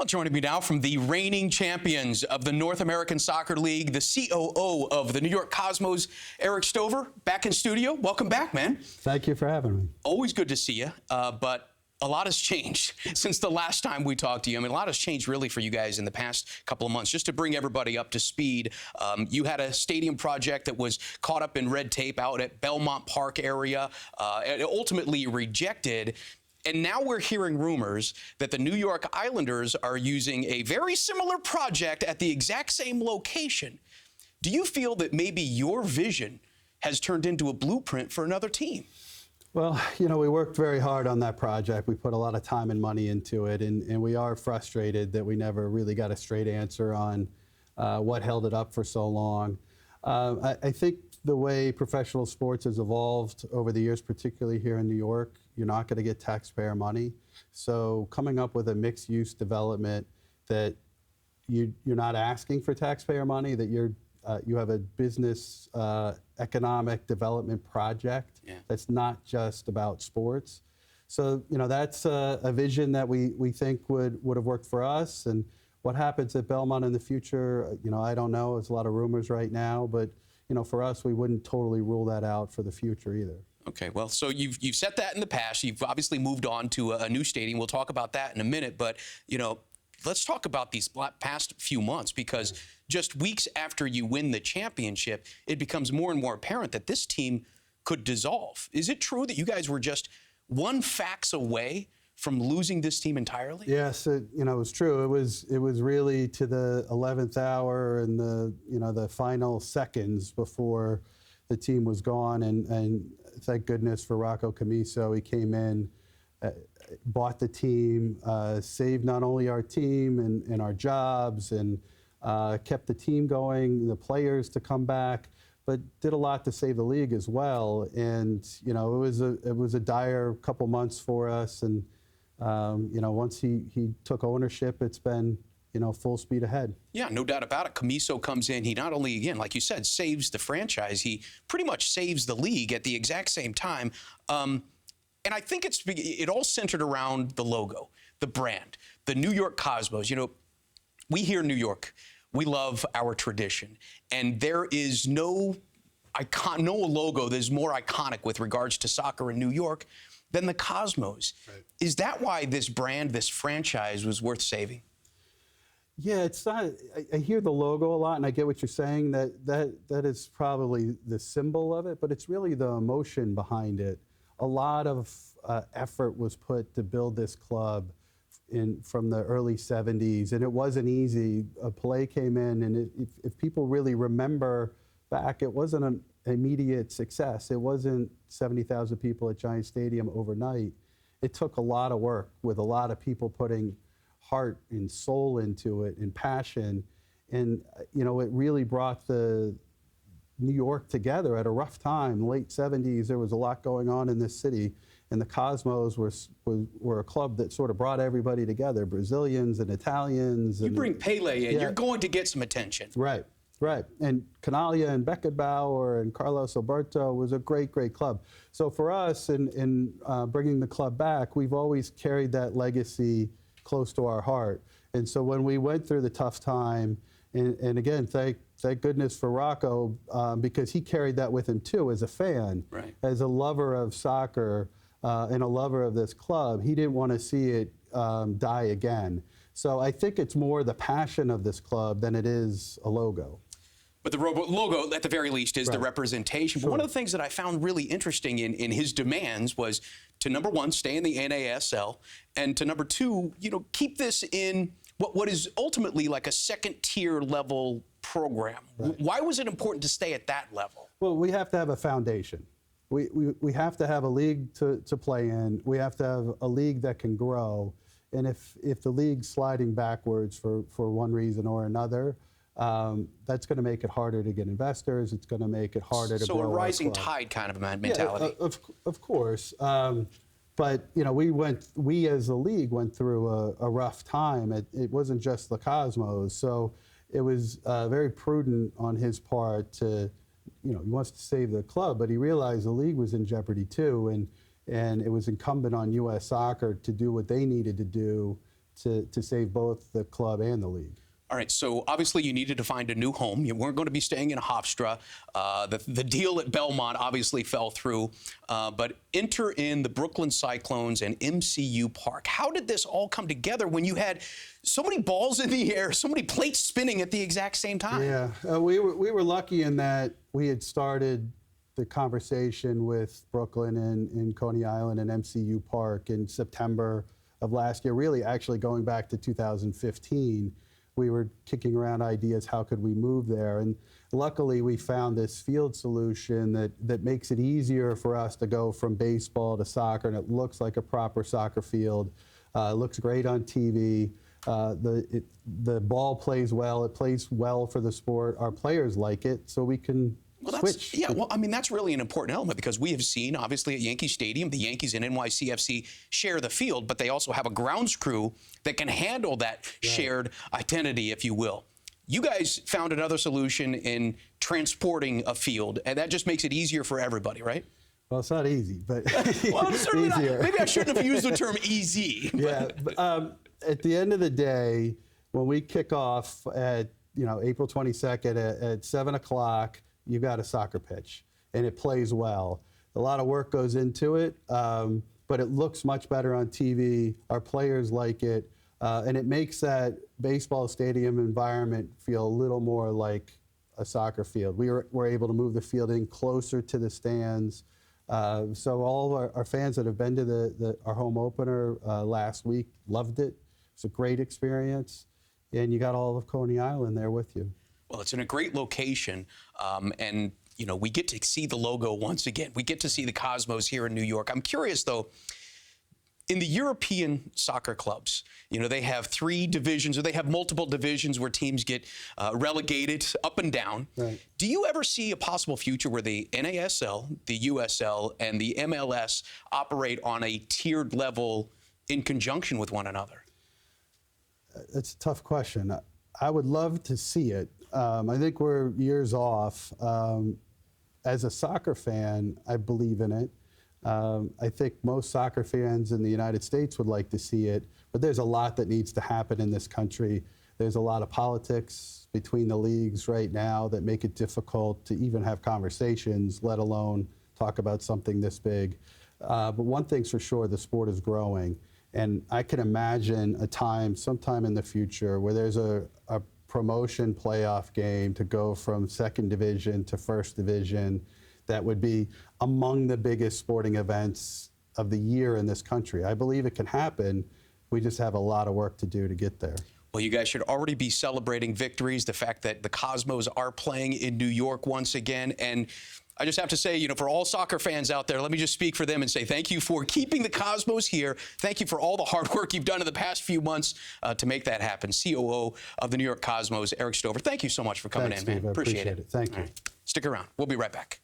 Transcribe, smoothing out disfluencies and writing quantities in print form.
Well, joining me now from the reigning champions of the North American Soccer League, the COO of the New York Cosmos, Erik Stover, back in studio. Welcome back, man. Thank you for having me. Always good to see you, but a lot has changed since the last time we talked to you. I mean, a lot has changed really for you guys in the past couple of months. Just to bring everybody up to speed, you had a stadium project that was caught up in red tape out at Belmont Park area, and ultimately rejected. And now we're hearing rumors that the New York Islanders are using a very similar project at the exact same location. Do you feel that maybe your vision has turned into a blueprint for another team? Well, you know, we worked very hard on that project. We put a lot of time and money into it, and we are frustrated that we never really got a straight answer on what held it up for so long. I think the way professional sports has evolved over the years, particularly here in New York, you're not going to get taxpayer money. So coming up with a mixed-use development that you're not asking for taxpayer money, that you have a business economic development project that's not just about sports. So, you know, that's a vision that we think would have worked for us. And what happens at Belmont in the future, you know, I don't know. There's a lot of rumors right now, but you know, for us, we wouldn't totally rule that out for the future either. Okay, well, so you've said that in the past. You've obviously moved on to a new stadium. We'll talk about that in a minute, but you know, let's talk about these past few months, because just weeks after you win the championship, it becomes more and more apparent that this team could dissolve. Is it true that you guys were just one fax away from losing this team entirely? Yes, it was true. It was really to the 11th hour and the final seconds before the team was gone. And thank goodness for Rocco Commisso. He came in, bought the team, saved not only our team and our jobs, and kept the team going, the players to come back, but did a lot to save the league as well. And you know, it was a dire couple months for us. And you know, once he took ownership, it's been, you know, full speed ahead. Yeah, no doubt about it. Commisso comes in. He not only, again, like you said, saves the franchise, he pretty much saves the league at the exact same time. And I think it all centered around the logo, the brand, the New York Cosmos. You know, we here in New York, we love our tradition, and there is no logo that is more iconic with regards to soccer in New York than the Cosmos. Right. Is that why this brand, this franchise, was worth saving? Yeah, it's not. I hear the logo a lot, and I get what you're saying. That is probably the symbol of it, but it's really the emotion behind it. A lot of effort was put to build this club from the early 70s, and it wasn't easy. Pelé came in, and if people really remember back, it wasn't an immediate success. It wasn't 70,000 people at Giant Stadium overnight. It took a lot of work with a lot of people putting heart and soul into it and passion. And, you know, it really brought the New York together at a rough time. Late 70s, there was a lot going on in this city. And the Cosmos were a club that sort of brought everybody together, Brazilians and Italians. You bring Pele in, you're going to get some attention. Right. Right, and Canalia and Beckenbauer and Carlos Alberto was a great, great club. So for us, in bringing the club back, we've always carried that legacy close to our heart. And so when we went through the tough time, and again, thank goodness for Rocco, because he carried that with him too as a fan, right, as a lover of soccer and a lover of this club. He didn't want to see it die again. So I think it's more the passion of this club than it is a logo. But the logo, at the very least, is the representation. Sure. But one of the things that I found really interesting in his demands was to, number one, stay in the NASL, and to, number two, you know, keep this in what is ultimately like a second-tier level program. Right. Why was it important to stay at that level? Well, we have to have a foundation. We have to have a league to play in. We have to have a league that can grow. And if the league's sliding backwards for one reason or another, that's going to make it harder to get investors. It's going to make it harder to grow. So a rising tide kind of a mentality. Yeah, of course. But you know, we as a league went through a rough time. It wasn't just the Cosmos. So it was very prudent on his part to, you know, he wants to save the club, but he realized the league was in jeopardy too, and it was incumbent on U.S. Soccer to do what they needed to do to save both the club and the league. All right, so obviously you needed to find a new home. You weren't going to be staying in Hofstra. The deal at Belmont obviously fell through, but enter in the Brooklyn Cyclones and MCU Park. How did this all come together when you had so many balls in the air, so many plates spinning at the exact same time? Yeah, we were lucky in that we had started the conversation with Brooklyn and Coney Island and MCU Park in September of last year, really actually going back to 2015. We were kicking around ideas, how could we move there? And luckily we found this field solution that makes it easier for us to go from baseball to soccer, and it looks like a proper soccer field. It looks great on TV. The ball plays well. It plays well for the sport. Our players like it, so we can switch. Yeah, well, I mean, that's really an important element because we have seen, obviously, at Yankee Stadium, the Yankees and NYCFC share the field, but they also have a grounds crew that can handle that shared identity, if you will. You guys found another solution in transporting a field, and that just makes it easier for everybody, right? Well, it's not easy, but well, it's certainly easier. Not. Maybe I shouldn't have used the term easy. Yeah, but, at the end of the day, when we kick off at April 22nd at 7 o'clock, you've got a soccer pitch, and it plays well. A lot of work goes into it, but it looks much better on TV. Our players like it, and it makes that baseball stadium environment feel a little more like a soccer field. We're able to move the field in closer to the stands. So all of our fans that have been to our home opener last week loved it. It's a great experience, and you got all of Coney Island there with you. Well, it's in a great location, and we get to see the logo once again. We get to see the Cosmos here in New York. I'm curious, though, in the European soccer clubs, they have 3 divisions, or they have multiple divisions where teams get relegated up and down. Right. Do you ever see a possible future where the NASL, the USL, and the MLS operate on a tiered level in conjunction with one another? It's a tough question. I would love to see it. I think we're years off. As a soccer fan, I believe in it. I think most soccer fans in the United States would like to see it, but there's a lot that needs to happen in this country. There's a lot of politics between the leagues right now that make it difficult to even have conversations, let alone talk about something this big. But one thing's for sure, the sport is growing. And I can imagine a time, sometime in the future, where there's a promotion playoff game to go from second division to first division that would be among the biggest sporting events of the year in this country. I believe it can happen. We just have a lot of work to do to get there. Well, you guys should already be celebrating victories, the fact that the Cosmos are playing in New York once again. And I just have to say, for all soccer fans out there, let me just speak for them and say thank you for keeping the Cosmos here. Thank you for all the hard work you've done in the past few months to make that happen. COO of the New York Cosmos, Erik Stover, thank you so much for coming in, man. Steve, I appreciate it. Thank you. Right. Stick around. We'll be right back.